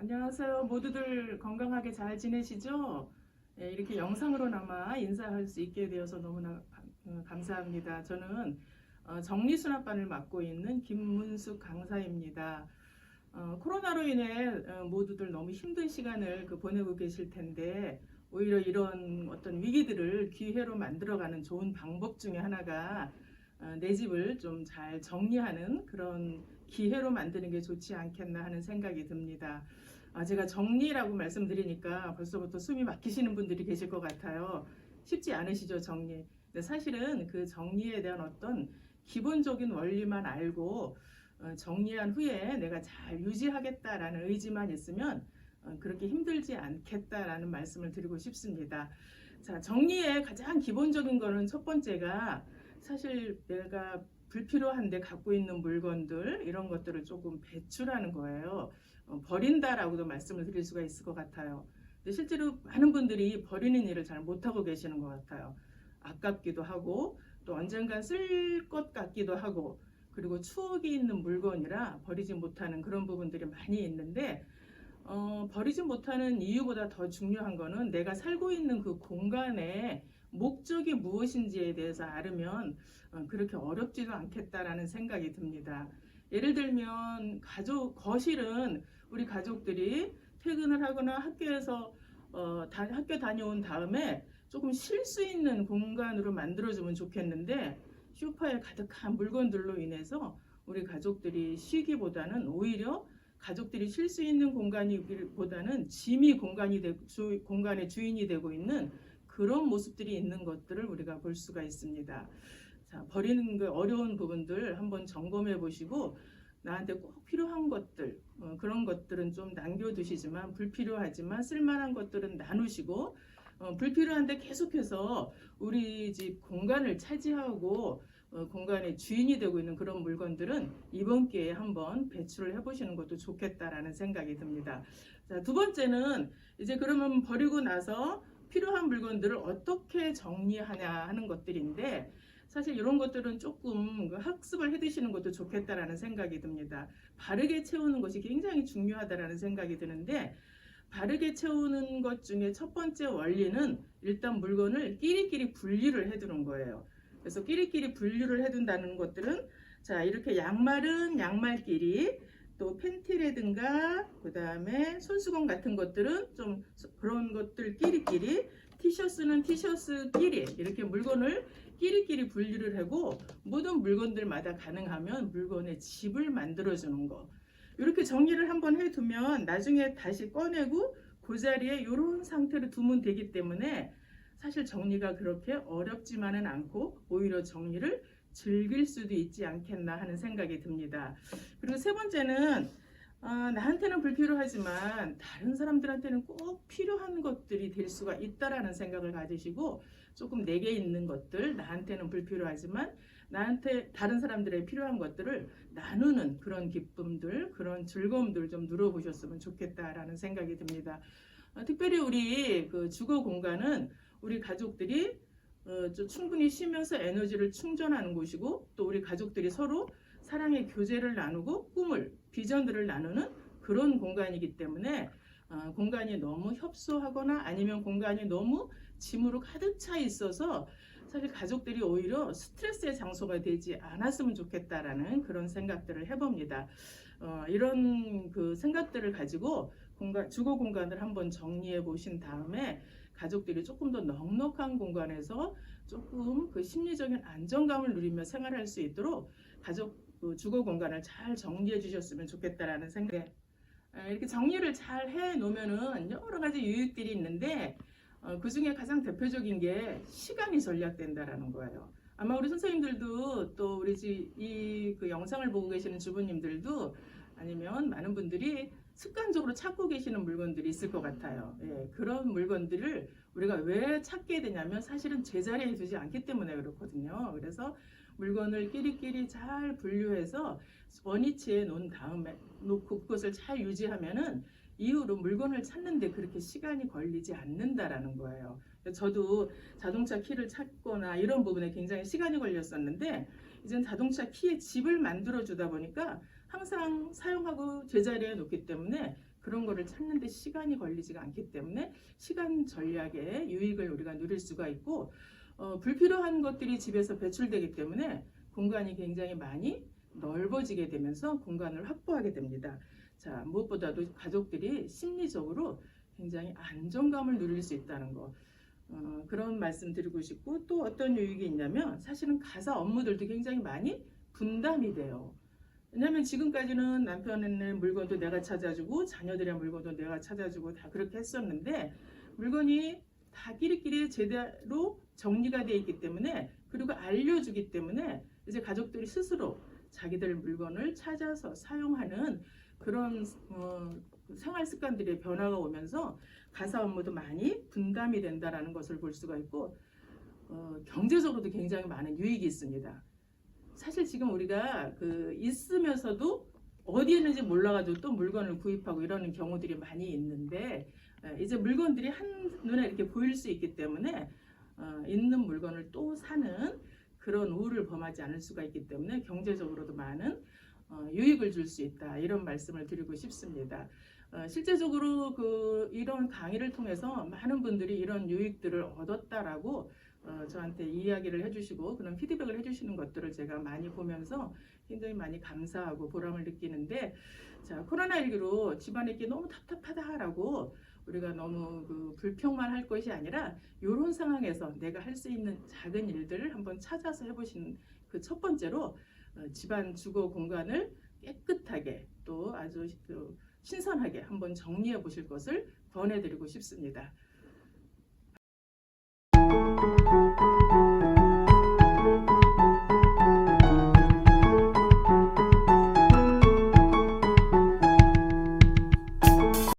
안녕하세요. 모두들 건강하게 잘 지내시죠? 예, 이렇게 영상으로나마 인사할 수 있게 되어서 너무나 감사합니다. 저는 정리수납반을 맡고 있는 김문숙 강사입니다. 코로나로 인해 모두들 너무 힘든 시간을 보내고 계실 텐데 오히려 이런 어떤 위기들을 기회로 만들어가는 좋은 방법 중에 하나가 내 집을 좀 잘 정리하는 그런 기회로 만드는 게 좋지 않겠나 하는 생각이 듭니다. 제가 정리라고 말씀드리니까 벌써부터 숨이 막히시는 분들이 계실 것 같아요. 쉽지 않으시죠, 정리. 근데 사실은 그 정리에 대한 어떤 기본적인 원리만 알고 정리한 후에 내가 잘 유지하겠다라는 의지만 있으면 그렇게 힘들지 않겠다라는 말씀을 드리고 싶습니다. 자, 정리의 가장 기본적인 거는 첫 번째가 사실 내가 불필요한데 갖고 있는 물건들 이런 것들을 조금 배출하는 거예요. 버린다라고도 말씀을 드릴 수가 있을 것 같아요. 근데 실제로 많은 분들이 버리는 일을 잘 못하고 계시는 것 같아요. 아깝기도 하고 또 언젠간 쓸 것 같기도 하고 그리고 추억이 있는 물건이라 버리지 못하는 그런 부분들이 많이 있는데 버리지 못하는 이유보다 더 중요한 거는 내가 살고 있는 그 공간의 목적이 무엇인지에 대해서 알으면 그렇게 어렵지도 않겠다라는 생각이 듭니다. 예를 들면 거실은 우리 가족들이 퇴근을 하거나 학교에서 학교 다녀온 다음에 조금 쉴 수 있는 공간으로 만들어주면 좋겠는데 소파에 가득한 물건들로 인해서 우리 가족들이 쉬기보다는 오히려 가족들이 쉴 수 있는 공간이보다는 짐이 공간의 주인이 되고 있는 그런 모습들이 있는 것들을 우리가 볼 수가 있습니다. 자, 버리는 그 어려운 부분들 한번 점검해 보시고 나한테 꼭 필요한 것들 그런 것들은 좀 남겨두시지만 불필요하지만 쓸만한 것들은 나누시고 불필요한데 계속해서 우리 집 공간을 차지하고 공간의 주인이 되고 있는 그런 물건들은 이번 기회에 한번 배출을 해보시는 것도 좋겠다라는 생각이 듭니다. 자, 두 번째는 이제 그러면 버리고 나서 필요한 물건들을 어떻게 정리하냐 하는 것들인데 사실 이런 것들은 조금 학습을 해두시는 것도 좋겠다라는 생각이 듭니다. 바르게 채우는 것이 굉장히 중요하다라는 생각이 드는데 바르게 채우는 것 중에 첫 번째 원리는 일단 물건을 끼리끼리 분리를 해두는 거예요. 그래서 끼리끼리 분류를 해둔다는 것들은 자 이렇게 양말은 양말끼리 또 팬티라든가 그 다음에 손수건 같은 것들은 좀 그런 것들 끼리끼리 티셔츠는 티셔츠끼리 이렇게 물건을 끼리끼리 분류를 하고 모든 물건들마다 가능하면 물건의 집을 만들어주는 거 이렇게 정리를 한번 해두면 나중에 다시 꺼내고 그 자리에 이런 상태로 두면 되기 때문에 사실 정리가 그렇게 어렵지만은 않고 오히려 정리를 즐길 수도 있지 않겠나 하는 생각이 듭니다. 그리고 세 번째는 나한테는 불필요하지만 다른 사람들한테는 꼭 필요한 것들이 될 수가 있다라는 생각을 가지시고 조금 내게 있는 것들 나한테는 불필요하지만 나한테 다른 사람들의 필요한 것들을 나누는 그런 기쁨들 그런 즐거움들 좀 누려보셨으면 좋겠다라는 생각이 듭니다. 특별히 우리 그 주거 공간은 우리 가족들이 충분히 쉬면서 에너지를 충전하는 곳이고 또 우리 가족들이 서로 사랑의 교제를 나누고 꿈을 비전들을 나누는 그런 공간이기 때문에 공간이 너무 협소하거나 아니면 공간이 너무 짐으로 가득 차 있어서 사실 가족들이 오히려 스트레스의 장소가 되지 않았으면 좋겠다라는 그런 생각들을 해봅니다. 이런 그 생각들을 가지고 주거 공간을 한번 정리해 보신 다음에 가족들이 조금 더 넉넉한 공간에서 조금 그 심리적인 안정감을 누리며 생활할 수 있도록 그 주거 공간을 잘 정리해 주셨으면 좋겠다라는 생각에 이렇게 정리를 잘 해 놓으면은 여러 가지 유익들이 있는데 그 중에 가장 대표적인 게 시간이 절약된다라는 거예요. 아마 우리 선생님들도 또 우리 그 영상을 보고 계시는 주부님들도 아니면 많은 분들이 습관적으로 찾고 계시는 물건들이 있을 것 같아요. 예, 그런 물건들을 우리가 왜 찾게 되냐면 사실은 제자리에 두지 않기 때문에 그렇거든요. 그래서 물건을 끼리끼리 잘 분류해서 원위치에 놓은 다음에 놓고 그것을 잘 유지하면은 이후로 물건을 찾는데 그렇게 시간이 걸리지 않는다라는 거예요. 저도 자동차 키를 찾거나 이런 부분에 굉장히 시간이 걸렸었는데 이젠 자동차 키의 집을 만들어 주다 보니까 항상 사용하고 제자리에 놓기 때문에 그런 거를 찾는데 시간이 걸리지가 않기 때문에 시간 전략의 유익을 우리가 누릴 수가 있고 불필요한 것들이 집에서 배출되기 때문에 공간이 굉장히 많이 넓어지게 되면서 공간을 확보하게 됩니다. 자, 무엇보다도 가족들이 심리적으로 굉장히 안정감을 누릴 수 있다는 거. 그런 말씀 드리고 싶고 또 어떤 유익이 있냐면 사실은 가사 업무들도 굉장히 많이 분담이 돼요. 왜냐하면 지금까지는 남편의 물건도 내가 찾아주고 자녀들의 물건도 내가 찾아주고 다 그렇게 했었는데 물건이 다 끼리끼리 제대로 정리가 되어 있기 때문에 그리고 알려주기 때문에 이제 가족들이 스스로 자기들 물건을 찾아서 사용하는 그런 생활 습관들의 변화가 오면서 가사 업무도 많이 분담이 된다는 것을 볼 수가 있고 경제적으로도 굉장히 많은 유익이 있습니다. 사실 지금 우리가 있으면서도 어디에 있는지 몰라가지고 또 물건을 구입하고 이러는 경우들이 많이 있는데 이제 물건들이 한눈에 이렇게 보일 수 있기 때문에 있는 물건을 또 사는 그런 우를 범하지 않을 수가 있기 때문에 경제적으로도 많은 유익을 줄 수 있다 이런 말씀을 드리고 싶습니다. 실제적으로 이런 강의를 통해서 많은 분들이 이런 유익들을 얻었다라고 저한테 이야기를 해주시고 그런 피드백을 해주시는 것들을 제가 많이 보면서 굉장히 많이 감사하고 보람을 느끼는데 자 코로나19로 집안에 있기 너무 답답하다라고 우리가 너무 불평만 할 것이 아니라 이런 상황에서 내가 할 수 있는 작은 일들을 한번 찾아서 해보시는 그 첫 번째로 집안 주거 공간을 깨끗하게 또 아주 신선하게 한번 정리해 보실 것을 권해드리고 싶습니다.